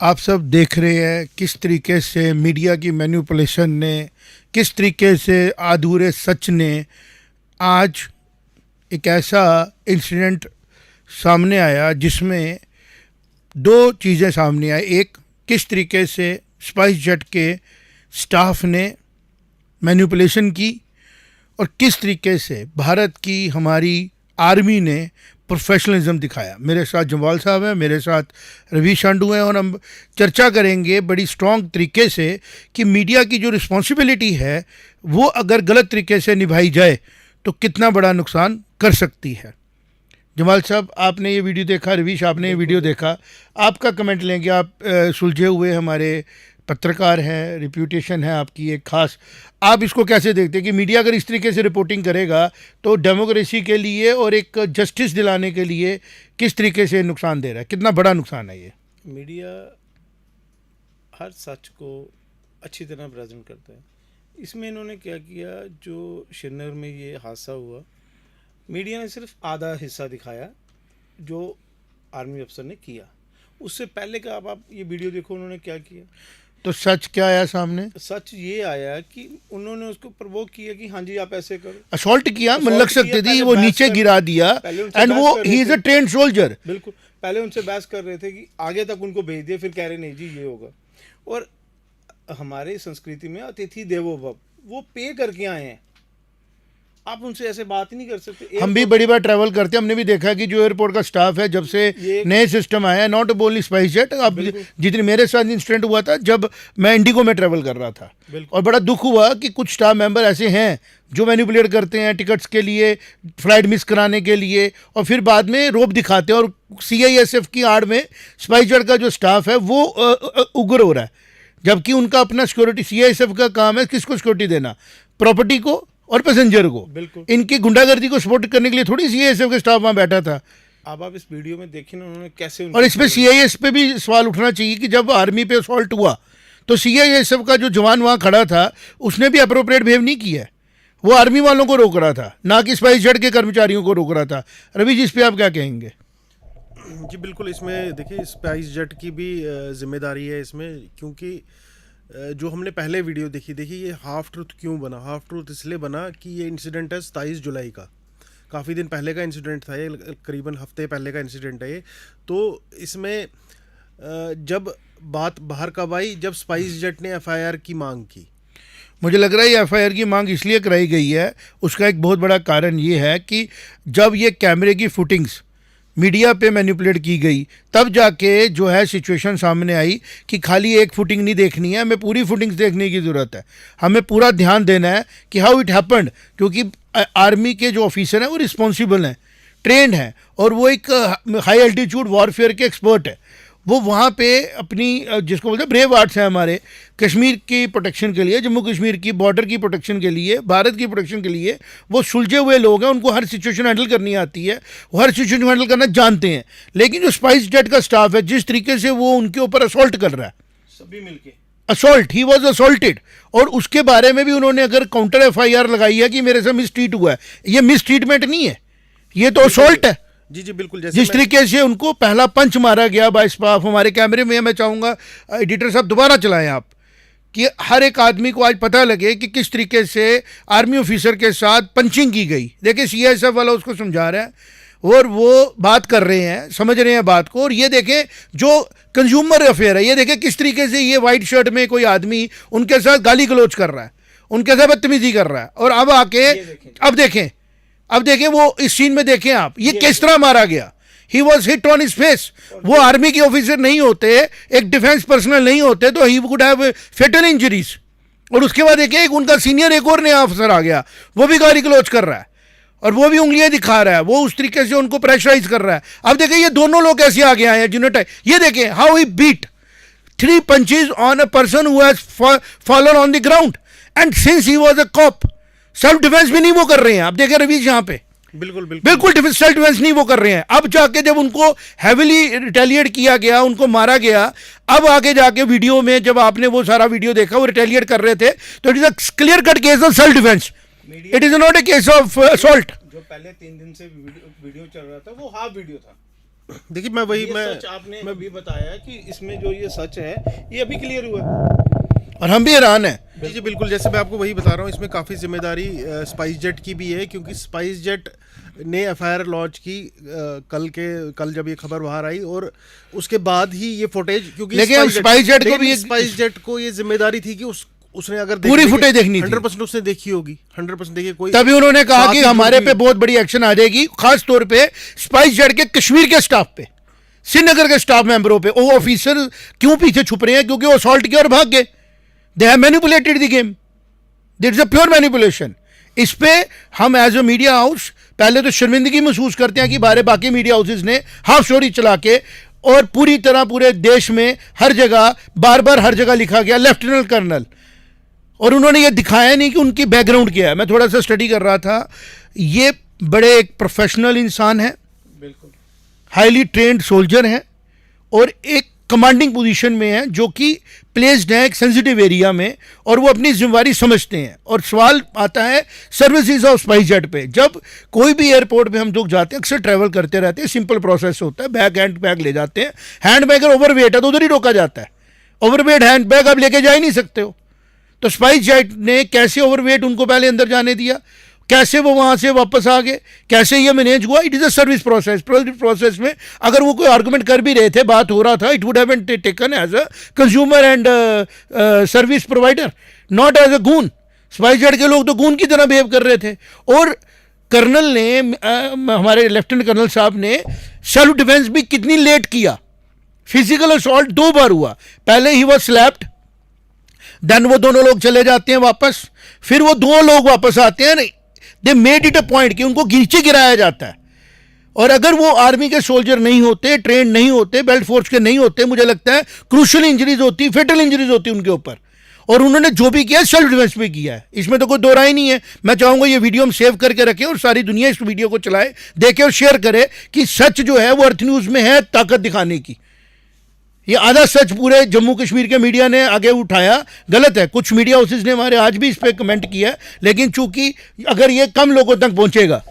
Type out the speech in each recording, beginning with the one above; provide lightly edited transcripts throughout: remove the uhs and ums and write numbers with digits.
आप सब देख रहे हैं किस तरीके से मीडिया की मैनिपुलेशन ने, किस तरीके से अधूरे सच ने आज एक ऐसा इंसिडेंट सामने आया जिसमें दो चीज़ें सामने आई। एक, किस तरीके से स्पाइस जेट के स्टाफ ने मैनिपुलेशन की और किस तरीके से भारत की हमारी आर्मी ने प्रोफेशनलिज्म दिखाया। मेरे साथ जम्वाल साहब हैं, मेरे साथ रवि शांडू हैं और हम चर्चा करेंगे बड़ी स्ट्रॉन्ग तरीके से कि मीडिया की जो रिस्पॉन्सिबिलिटी है वो अगर गलत तरीके से निभाई जाए तो कितना बड़ा नुकसान कर सकती है। जमाल साहब, आपने ये वीडियो देखा, रवीश आपने ये वीडियो देखा, आपका कमेंट लेंगे। आप सुलझे हुए हमारे पत्रकार हैं, रिप्यूटेशन है आपकी एक खास, आप इसको कैसे देखते हैं कि मीडिया अगर इस तरीके से रिपोर्टिंग करेगा तो डेमोक्रेसी के लिए और एक जस्टिस दिलाने के लिए किस तरीके से नुकसान दे रहा है, कितना बड़ा नुकसान है ये? मीडिया हर सच को अच्छी तरह प्रेजेंट करता है। इसमें इन्होंने क्या किया, जो श्रीनगर में ये हादसा हुआ, मीडिया ने सिर्फ आधा हिस्सा दिखाया जो आर्मी अफसर ने किया। उससे पहले का आप ये वीडियो देखो, उन्होंने क्या किया। तो सच क्या आया सामने? सच ये आया कि उन्होंने उसको प्रवोक किया कि हाँ जी आप ऐसे करो, असॉल्ट किया, मतलब सकते थी, वो नीचे गिरा दिया एंड वो he is a trend soldier. बिल्कुल, पहले उनसे बहस कर रहे थे कि आगे तक उनको भेज दिए, फिर कह रहे नहीं जी ये होगा। और हमारे संस्कृति में अतिथि देवो भव, वो पे करके आए हैं, आप उनसे ऐसे बात ही नहीं कर सकते। हम भी बड़ी बार ट्रैवल करते हैं, हमने भी देखा कि जो एयरपोर्ट का स्टाफ है, जब से नए सिस्टम आया, नॉट ओनली स्पाइस जेट, अब जितनी मेरे साथ इंसिडेंट हुआ था जब मैं इंडिगो में ट्रैवल कर रहा था, और बड़ा दुख हुआ कि कुछ स्टाफ मेंबर ऐसे हैं जो मैनिपुलेट करते हैं टिकट्स के लिए, फ्लाइट मिस कराने के लिए, और फिर बाद में रोप दिखाते हैं। और CISF की आड़ में स्पाइस जेट का जो स्टाफ है वो उग्र हो रहा है, जबकि उनका अपना सिक्योरिटी, CISF का काम है किसको सिक्योरिटी देना, प्रॉपर्टी को और पैसेंजर को। बिल्कुल, इनकी गुंडागर्दी को सपोर्ट करने के लिए थोड़ी CISF के स्टाफ वहां बैठा था। अब आप इस वीडियो में देखिए ना उन्होंने कैसे, और इसमें CIS पे भी सवाल उठना चाहिए कि जब आर्मी पे असॉल्ट हुआ तो CISF का जो जवान वहां खड़ा था उसने भी अप्रोप्रिएट बिहेव नहीं किया, वो आर्मी वालों को रोक रहा था, ना कि स्पाइस जेट के कर्मचारियों को रोक रहा था। रवि जी, इस पर आप क्या कहेंगे? जी बिल्कुल, इसमें देखिए स्पाइस जेट की भी जिम्मेदारी है इसमें, क्योंकि जो हमने पहले वीडियो देखी, देखिए ये हाफ ट्रूथ क्यों बना। हाफ ट्रूथ इसलिए बना कि ये इंसिडेंट है 27 जुलाई का, काफ़ी दिन पहले का इंसिडेंट था ये, करीबन हफ्ते पहले का इंसिडेंट है ये। तो इसमें जब बात बाहर कब आई, जब स्पाइस जेट ने FIR की मांग की। मुझे लग रहा है ये FIR की मांग इसलिए कराई गई है, उसका एक बहुत बड़ा कारण ये है कि जब ये कैमरे की फुटिंग्स मीडिया पे मैनिपुलेट की गई, तब जाके जो है सिचुएशन सामने आई कि खाली एक फुटिंग नहीं देखनी है, हमें पूरी फुटिंग्स देखने की ज़रूरत है, हमें पूरा ध्यान देना है कि हाउ इट हैपेंड। क्योंकि आर्मी के जो ऑफिसर हैं वो रिस्पॉन्सिबल हैं, ट्रेंड हैं, और वो एक हाई एल्टीट्यूड वॉरफेयर के एक्सपर्ट है। वो वहाँ पे अपनी जिसको बोलते हैं ब्रेव आर्ट्स हैं हमारे, कश्मीर की प्रोटेक्शन के लिए, जम्मू कश्मीर की बॉर्डर की प्रोटेक्शन के लिए, भारत की प्रोटेक्शन के लिए वो सुलझे हुए लोग हैं, उनको हर सिचुएशन हैंडल करनी आती है, वो हर सिचुएशन हैंडल करना जानते हैं। लेकिन जो स्पाइस जेट का स्टाफ है, जिस तरीके से वो उनके ऊपर असॉल्ट कर रहा है, सभी मिलके असॉल्ट, ही वॉज असॉल्टेड, और उसके बारे में भी उन्होंने अगर काउंटर FIR लगाई है कि मेरे से मिसट्रीट हुआ है, ये मिसट्रीटमेंट नहीं है, ये तो असॉल्ट है। जी जी बिल्कुल, जिस तरीके से उनको पहला पंच मारा गया बाय स्टाफ, हमारे कैमरे में, मैं चाहूँगा एडिटर साहब दोबारा चलाएं आप, कि हर एक आदमी को आज पता लगे कि किस तरीके से आर्मी ऑफिसर के साथ पंचिंग की गई। देखिए CISF वाला उसको समझा रहा है और वो बात कर रहे हैं, समझ रहे हैं बात को। और ये देखें जो कंज्यूमर अफेयर है, ये देखें किस तरीके से ये वाइट शर्ट में कोई आदमी उनके साथ गाली गलौज कर रहा है, उनके साथ बदतमीजी कर रहा है। और अब आके अब देखें वो इस सीन में देखें आप, ये किस तरह मारा गया। He was hit on his face. वो आर्मी के ऑफिसर नहीं होते, एक डिफेंस पर्सनल नहीं होते, तो he would have fatal injuries. और उसके बाद देखिए एक उनका सीनियर एक और नया अफसर आ गया, वो भी गाली गलौज कर रहा है और वो भी उंगलियां दिखा रहा है, वो उस तरीके से उनको प्रेशराइज कर रहा है। अब देखिए ये दोनों लोग कैसे आगे आए हैं जिन्होंने, ये देखें how he beat 3 punches on a person who has fallen on the ground, and since he was a cop, self defence भी नहीं वो कर रहे हैं। आप देखें रवीश यहाँ पे बिल्कुल सेल्फ डिफेंस नहीं वो कर रहे हैं। अब जाके जब उनको हैविली रिटेलिएट किया गया, उनको मारा गया, अब आगे जाके वीडियो में जब आपने वो सारा वीडियो देखा, वो रिटेलिएट कर रहे थे, तो it is a clear cut case of self defence, it is not a case of assault. जो पहले 3 दिन से वीडियो चल रहा था वो हाफ वीडियो था, देखिए मैं वही ये मैं सच आपने अभी बताया कि इसमें जो ये सच है ये अभी क्लियर हुआ है। और हम भी हैरान हैं। जी बिल्कुल, जैसे मैं आपको वही बता रहा हूँ, इसमें काफ़ी जिम्मेदारी स्पाइस जेट की भी है, क्योंकि स्पाइस जेट ने एफआईआर लॉन्च की कल जब ये खबर बाहर आई, और उसके बाद ही ये फुटेज, क्योंकि लेकिन हम स्पाइस जेट को भी स्पाइस जेट को ये जिम्मेदारी थी कि उसने अगर पूरी फुटेज देखनी थी, 100% उसने देखी होगी, 100% देखी कोई। तभी उन्होंने कहा साथ कि ही हमारे जुड़ी पे बहुत बड़ी एक्शन आ जाएगी, खास तौर पे स्पाइस जेट के कश्मीर के स्टाफ पे, श्रीनगर के स्टाफ मेंबरों पे। वो ऑफिसर क्यों पीछे छुप रहे हैं? क्योंकि वो असॉल्ट किया और भाग गए। They have manipulated the game, that's a pure manipulation. इस पे हम एज अ मीडिया हाउस पहले तो शर्मिंदगी महसूस करते हैं कि बाकी मीडिया हाउसेस ने हाफ स्टोरी चला के और पूरी तरह पूरे देश में हर जगह बार बार हर जगह लिखा गया लेफ्टिनेंट कर्नल, और उन्होंने ये दिखाया नहीं कि उनकी बैकग्राउंड क्या है। मैं थोड़ा सा स्टडी कर रहा था, ये बड़े एक प्रोफेशनल इंसान है, बिल्कुल हाईली ट्रेंड सोल्जर हैं, और एक कमांडिंग पोजीशन में है, जो कि प्लेस्ड है एक सेंसिटिव एरिया में, और वो अपनी जिम्मेवारी समझते हैं। और सवाल आता है सर्विसेज ऑफ स्पाइस जेट पे। जब कोई भी एयरपोर्ट पे हम लोग जाते हैं, अक्सर ट्रैवल करते रहते हैं, सिंपल प्रोसेस होता है, बैग हैंड बैग ले जाते हैं, हैंड बैग अगर ओवरवेट है तो उधर ही रोका जाता है। ओवरवेट हैंड बैग आप लेके जा ही नहीं सकते हो। तो स्पाइस जेट ने कैसे ओवरवेट उनको पहले अंदर जाने दिया, कैसे वो वहां से वापस आ गए, कैसे ये मैनेज हुआ? It is a service process में अगर वो कोई आर्गुमेंट कर भी रहे थे, बात हो रहा था, it would have been taken as a consumer and service provider, not as a goon. SpiceJet के लोग तो गून की तरह बिहेव कर रहे थे। और कर्नल ने हमारे लेफ्टिनेंट कर्नल साहब ने सेल्फ डिफेंस भी कितनी लेट किया। फिजिकल असॉल्ट 2 बार हुआ, पहले ही वॉज स्लैप्ड, देन वो दोनों लोग चले जाते हैं वापस, फिर वो 2 लोग वापस आते हैं। They made it a point कि उनको नीचे गिराया जाता है। और अगर वो आर्मी के सोल्जर नहीं होते, ट्रेन नहीं होते, बेल्ट फोर्स के नहीं होते, मुझे लगता है क्रूशल इंजरीज होती, फेटल इंजरीज होती उनके ऊपर। और उन्होंने जो भी किया सेल्फ डिफेंस पे किया है, इसमें तो कोई दो राय नहीं है। मैं चाहूंगा ये वीडियो हम सेव करके रखें और सारी दुनिया इस वीडियो को चलाए, देखे और शेयर करे कि सच जो है वो अर्थ न्यूज में है, ताकत दिखाने की। ये आधा सच पूरे जम्मू कश्मीर के मीडिया ने आगे उठाया, गलत है। कुछ मीडिया हाउसेज ने हमारे आज भी इस पर कमेंट किया है, लेकिन चूंकि अगर ये कम लोगों तक पहुंचेगा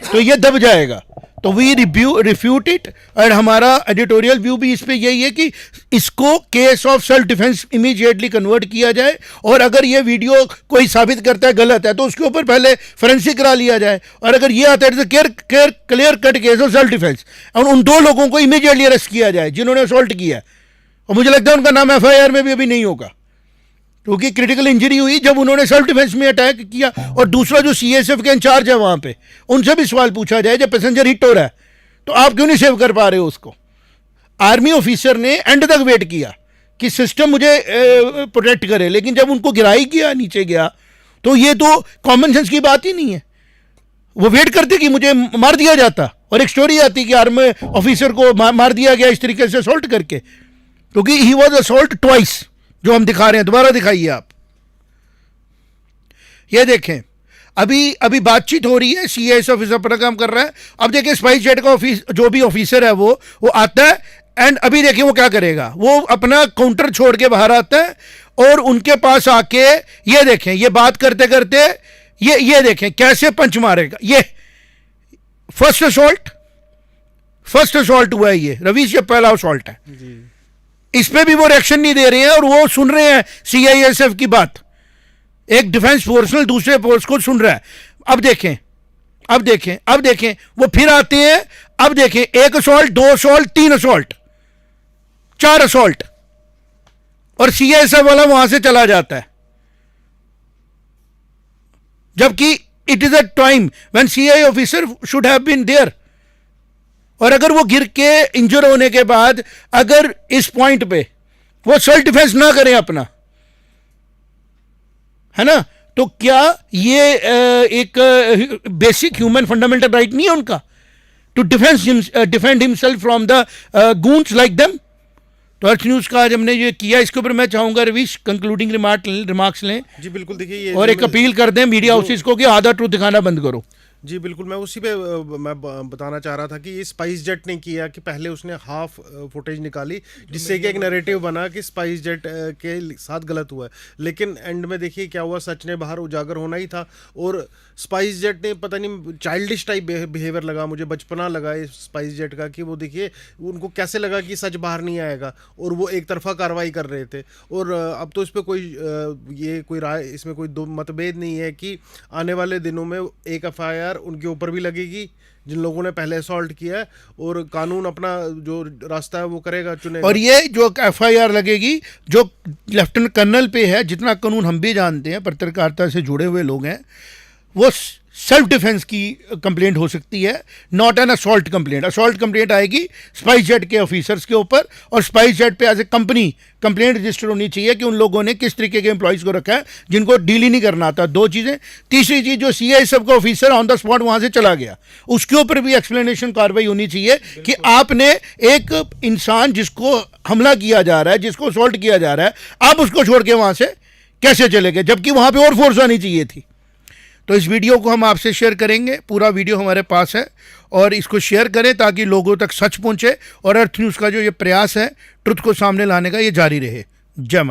तो ये दब जाएगा, तो वी रिफ्यूट इट। और हमारा एडिटोरियल व्यू भी इस पे यही है कि इसको case of self defence immediately convert किया जाए, और अगर ये वीडियो कोई साबित करता है गलत है तो उसके ऊपर पहले फोरेंसिक करा लिया जाए। और अगर ये आता है clear cut case of self defence, और उन 2 लोगों को इमीडिएटली अरेस्ट किया जाए जिन्होंने असॉल्ट किया है। और मुझे लगता है उनका नाम एफआईआर में भी अभी नहीं होगा, क्योंकि क्रिटिकल इंजरी हुई जब उन्होंने सेल्फ डिफेंस में अटैक किया। और दूसरा जो सीएसएफ के इंचार्ज है वहां पे, उनसे भी सवाल पूछा जाए, जब पैसेंजर हिट हो रहा है तो आप क्यों नहीं सेव कर पा रहे हो उसको? आर्मी ऑफिसर ने एंड तक वेट किया कि सिस्टम मुझे प्रोटेक्ट करे, लेकिन जब उनको गिराई किया, नीचे गया, तो ये तो कॉमन सेंस की बात ही नहीं है। वो वेट करते कि मुझे मार दिया जाता, और एक स्टोरी आती कि आर्मी ऑफिसर को मार दिया गया इस तरीके से असॉल्ट करके, क्योंकि ही वॉज असॉल्ट ट्वाइस, जो हम दिखा रहे हैं। दोबारा दिखाइए आप, ये देखें। अभी बातचीत हो रही है, सीआईएस ऑफिसर अपना काम कर रहा है। अब देखिए स्पाइस जेट का जो भी ऑफिसर है वो आता है, एंड अभी देखिए वो क्या करेगा। वो अपना काउंटर छोड़ के बाहर आता है और उनके पास आके ये देखें, ये बात करते करते ये देखें कैसे पंच मारेगा। ये फर्स्ट असॉल्ट हुआ है, ये रवीश ये पहला असॉल्ट है। इस पे भी वो रिएक्शन नहीं दे रहे हैं, और वो सुन रहे हैं सीआईएसएफ की बात। एक डिफेंस फोर्सनल दूसरे फोर्स को सुन रहा है। अब देखें वो फिर आते हैं। अब देखें 1 असॉल्ट, 2 असॉल्ट, 3 असॉल्ट, 4 असॉल्ट, और सीआईएसएफ वाला वहां से चला जाता है, जबकि it is a time when CI officer should have been there. और अगर वो गिर के इंजर होने के बाद अगर इस पॉइंट पे वो सेल्फ डिफेंस ना करें अपना, है ना, तो क्या ये एक बेसिक ह्यूमन फंडामेंटल राइट नहीं है उनका to defend himself from the goons like them? तो अर्थ न्यूज का आज हमने ये किया, इसके ऊपर मैं चाहूंगा रवीश कंक्लूडिंग रिमार्क्स लें। जी बिल्कुल, देखिए ये और एक अपील कर दें मीडिया हाउसेस को कि आधा ट्रूथ दिखाना बंद करो। जी बिल्कुल, मैं उसी पे बताना चाह रहा था कि ये स्पाइस जेट ने किया कि पहले उसने हाफ फुटेज निकाली जिससे कि एक नैरेटिव बना कि स्पाइस जेट के साथ गलत हुआ है, लेकिन एंड में देखिए क्या हुआ, सच ने बाहर उजागर होना ही था। और स्पाइस जेट ने पता नहीं चाइल्डिश टाइप बिहेवियर लगा, मुझे बचपना लगा इस स्पाइस जेट का, कि वो देखिए उनको कैसे लगा कि सच बाहर नहीं आएगा और वो एक तरफा कार्रवाई कर रहे थे। और अब तो इस पर कोई ये कोई राय, इसमें कोई दो मतभेद नहीं है कि आने वाले दिनों में एक एफआईआर उनके ऊपर भी लगेगी जिन लोगों ने पहले असॉल्ट किया है, और कानून अपना जो रास्ता है वो करेगा, चुनेगा। और ये जो एफआईआर लगेगी, जो लेफ्टिनेंट कर्नल पे है, जितना कानून हम भी जानते हैं, पत्रकारिता से जुड़े हुए लोग हैं, वो सेल्फ डिफेंस की कंप्लेंट हो सकती है, not an assault complaint. Assault complaint आएगी स्पाइस जेट के ऑफिसर्स के ऊपर, और स्पाइस जेट पे as a company complaint register होनी चाहिए कि उन लोगों ने किस तरीके के एम्प्लॉयज़ को रखा है जिनको डील ही नहीं करना आता। दो चीज़ें। तीसरी चीज़, जो सीआईएसएफ का ऑफिसर ऑन द स्पॉट वहाँ से चला गया, उसके ऊपर भी एक्सप्लेनेशन कार्रवाई होनी चाहिए कि आपने एक इंसान जिसको हमला किया जा रहा है, जिसको असॉल्ट किया जा रहा है, आप उसको छोड़ के वहाँ से कैसे चले गए, जबकि वहाँ पर और फोर्स आनी चाहिए थी। तो इस वीडियो को हम आपसे शेयर करेंगे, पूरा वीडियो हमारे पास है, और इसको शेयर करें ताकि लोगों तक सच पहुंचे और अर्थ न्यूज़ का जो ये प्रयास है ट्रुथ को सामने लाने का, ये जारी रहे। जय माता।